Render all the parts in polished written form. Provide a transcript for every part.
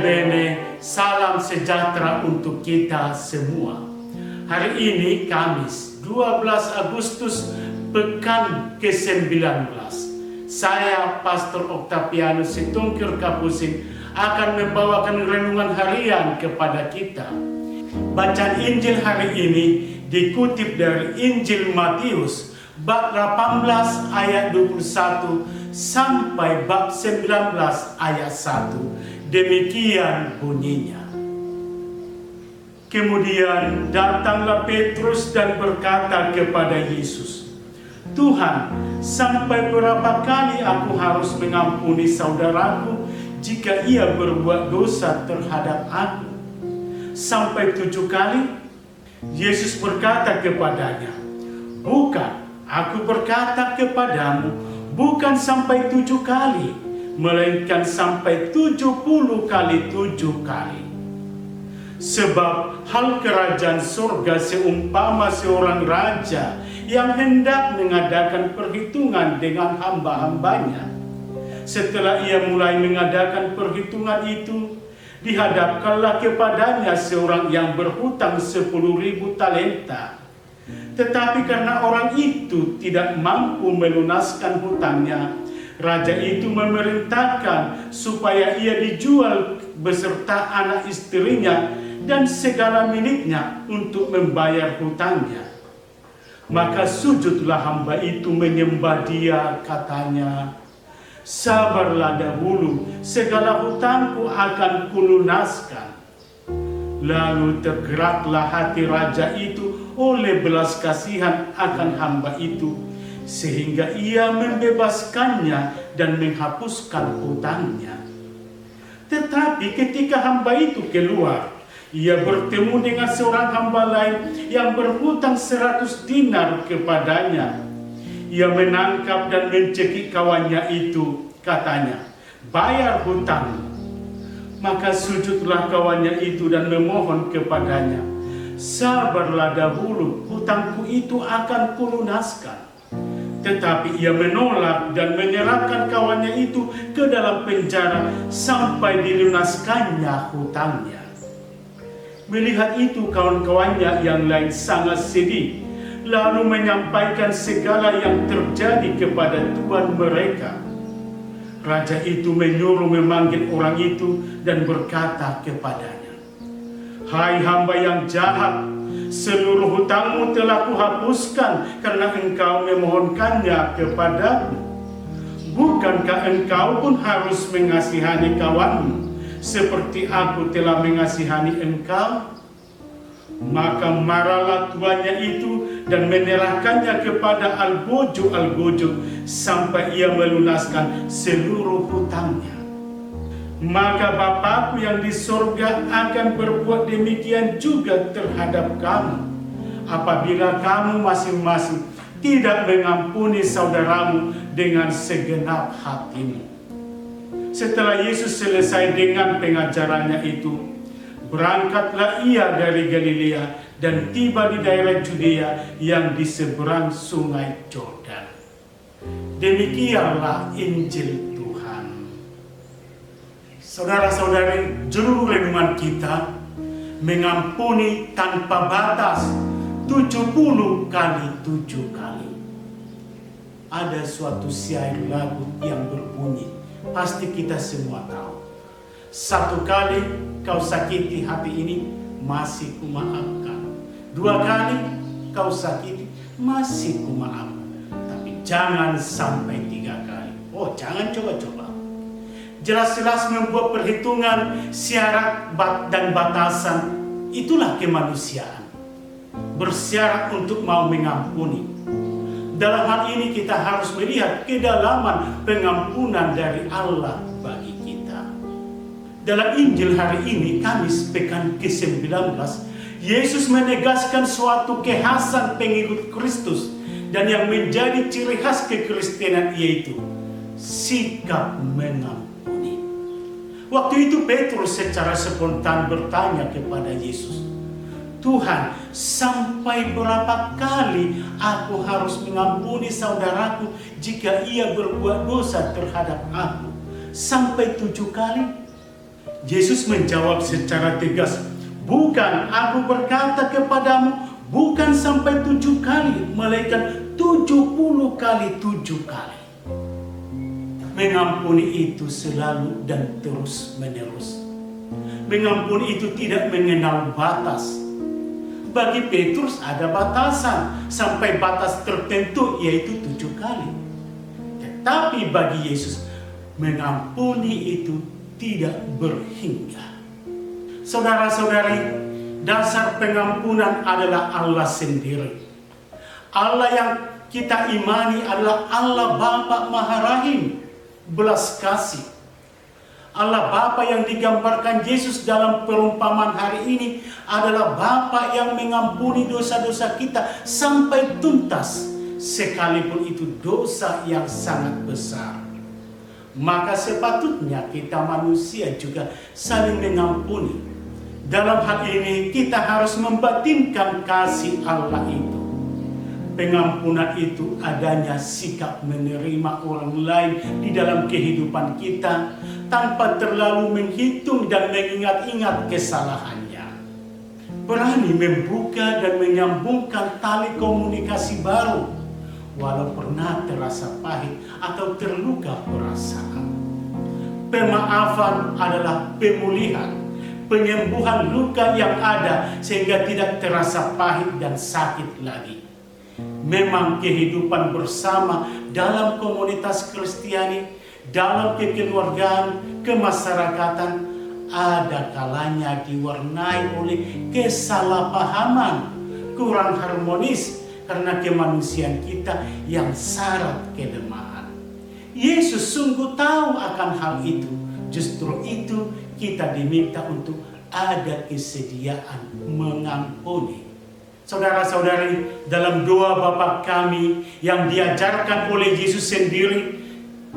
Bene, salam sejahtera untuk kita semua. Hari ini Kamis 12 Agustus pekan ke-19. Saya Pastor Octavianus Situngkir Kapusing akan membawakan renungan harian kepada kita. Bacaan Injil hari ini dikutip dari Injil Matius bab 18 ayat 21 sampai bab 19 ayat 1. Demikian bunyinya. Kemudian datanglah Petrus dan berkata kepada Yesus, "Tuhan, sampai berapa kali aku harus mengampuni saudaraku jika ia berbuat dosa terhadap aku? Sampai 7 kali?" Yesus berkata kepadanya, "Bukan, aku berkata kepadamu, bukan sampai 7 kali, melainkan sampai 70 kali 7 kali. Sebab hal kerajaan surga seumpama seorang raja yang hendak mengadakan perhitungan dengan hamba-hambanya. Setelah ia mulai mengadakan perhitungan itu, dihadapkanlah kepadanya seorang yang berhutang 10.000 talenta. Tetapi karena orang itu tidak mampu melunaskan hutangnya, raja itu memerintahkan supaya ia dijual beserta anak istrinya dan segala miliknya untuk membayar hutangnya. Maka sujudlah hamba itu menyembah dia, katanya, 'Sabarlah dahulu, segala hutangku akan kulunaskan.' Lalu tergeraklah hati raja itu oleh belas kasihan akan hamba itu, sehingga ia membebaskannya dan menghapuskan hutangnya. Tetapi ketika hamba itu keluar, ia bertemu dengan seorang hamba lain yang berhutang 100 dinar kepadanya. Ia menangkap dan mencekik kawannya itu, katanya, 'Bayar hutang.' Maka sujudlah kawannya itu dan memohon kepadanya, 'Sabarlah dahulu, hutangku itu akan kulunaskan.' Tetapi ia menolak dan menyerahkan kawannya itu ke dalam penjara sampai dilunaskannya hutangnya. Melihat itu kawan-kawannya yang lain sangat sedih, lalu menyampaikan segala yang terjadi kepada tuan mereka. Raja itu menyuruh memanggil orang itu dan berkata kepadanya, 'Hai hamba yang jahat, seluruh hutangmu telah kuhapuskan karena engkau memohonkannya kepadaku. Bukankah engkau pun harus mengasihani kawanmu seperti aku telah mengasihani engkau?' Maka marahlah tuannya itu dan menyerahkannya kepada algojo sampai ia melunaskan seluruh hutangnya. Maka Bapakku yang di sorga akan berbuat demikian juga terhadap kamu, apabila kamu masing-masing tidak mengampuni saudaramu dengan segenap hatimu." Setelah Yesus selesai dengan pengajarannya itu, berangkatlah ia dari Galilea dan tiba di daerah Judea yang di seberang sungai Yordan. Demikianlah Injil Tuhan. Saudara-saudari, judul renungan kita, mengampuni tanpa batas 70 kali 7 kali. Ada suatu syair lagu yang berbunyi, pasti kita semua tahu. 1 kali kau sakiti hati ini, masih kumaafkan. 2 kali kau sakiti, masih kumaafkan. Tapi jangan sampai 3 kali. Oh, jangan coba-coba. Jelas-jelas membuat perhitungan, syarat dan batasan. Itulah kemanusiaan. Bersyarat untuk mau mengampuni. Dalam hal ini kita harus melihat kedalaman pengampunan dari Allah bagi kita. Dalam Injil hari ini, Kamis pekan ke-19, Yesus menegaskan suatu kekhasan pengikut Kristus dan yang menjadi ciri khas kekristenan, yaitu sikap mengampuni. Waktu itu Petrus secara spontan bertanya kepada Yesus, "Tuhan, sampai berapa kali aku harus mengampuni saudaraku jika ia berbuat dosa terhadap aku? Sampai 7 kali?" Yesus menjawab secara tegas, "Bukan aku berkata kepadamu, bukan sampai 7 kali, melainkan 70 kali 7 kali. Mengampuni itu selalu dan terus menerus. Mengampuni itu tidak mengenal batas. Bagi Petrus ada batasan, sampai batas tertentu yaitu 7 kali. Tetapi bagi Yesus, mengampuni itu tidak berhingga. Saudara-saudari, dasar pengampunan adalah Allah sendiri. Allah yang kita imani adalah Allah Bapa Maha Rahim, belas kasih. Allah Bapa yang digambarkan Yesus dalam perumpamaan hari ini adalah Bapa yang mengampuni dosa-dosa kita sampai tuntas, sekalipun itu dosa yang sangat besar. Maka sepatutnya kita manusia juga saling mengampuni. Dalam hal ini kita harus membatinkan kasih Allah itu. Pengampunan itu adanya sikap menerima orang lain di dalam kehidupan kita tanpa terlalu menghitung dan mengingat-ingat kesalahannya. Berani membuka dan menyambungkan tali komunikasi baru walau pernah terasa pahit atau terluka perasaan. Pemaafan adalah pemulihan, penyembuhan luka yang ada sehingga tidak terasa pahit dan sakit lagi. Memang kehidupan bersama dalam komunitas Kristiani, dalam kekeluargaan, kemasyarakatan, ada kalanya diwarnai oleh kesalahpahaman, kurang harmonis karena kemanusiaan kita yang syarat kelemahan. Yesus sungguh tahu akan hal itu. Justru itu kita diminta untuk ada kesediaan mengampuni. Saudara-saudari, dalam doa Bapa kami yang diajarkan oleh Yesus sendiri,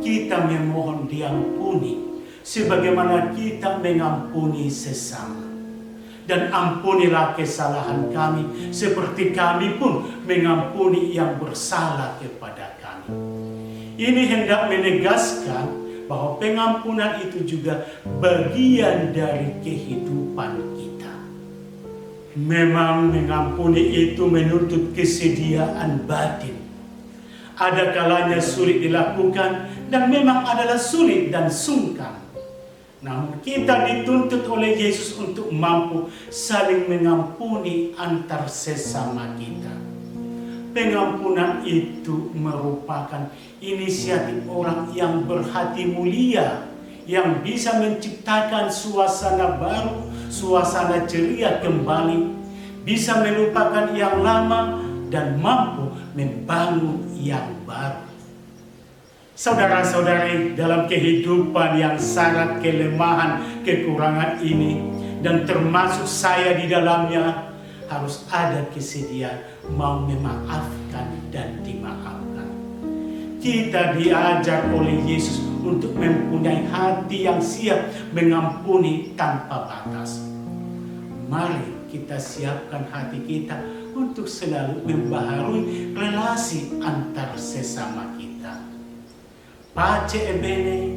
kita memohon diampuni sebagaimana kita mengampuni sesama. Dan ampunilah kesalahan kami seperti kami pun mengampuni yang bersalah kepada kami. Ini hendak menegaskan bahwa pengampunan itu juga bagian dari kehidupan kita. Memang mengampuni itu menuntut kesediaan batin. Ada kalanya sulit dilakukan dan memang adalah sulit dan sungkan. Namun kita dituntut oleh Yesus untuk mampu saling mengampuni antar sesama kita. Pengampunan itu merupakan inisiatif orang yang berhati mulia, yang bisa menciptakan suasana baru, suasana ceria kembali, bisa melupakan yang lama dan mampu membangun yang baru. Saudara-saudari, dalam kehidupan yang syarat kelemahan, kekurangan ini, dan termasuk saya di dalamnya, harus ada kesediaan mau memaafkan dan dimaafkan. Kita diajar oleh Yesus untuk mempunyai hati yang siap mengampuni tanpa batas. Mari kita siapkan hati kita untuk selalu membaharui relasi antar sesama kita. Pace e bene,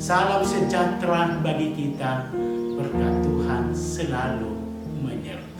salam sejahtera bagi kita, berkat Tuhan selalu menyertai.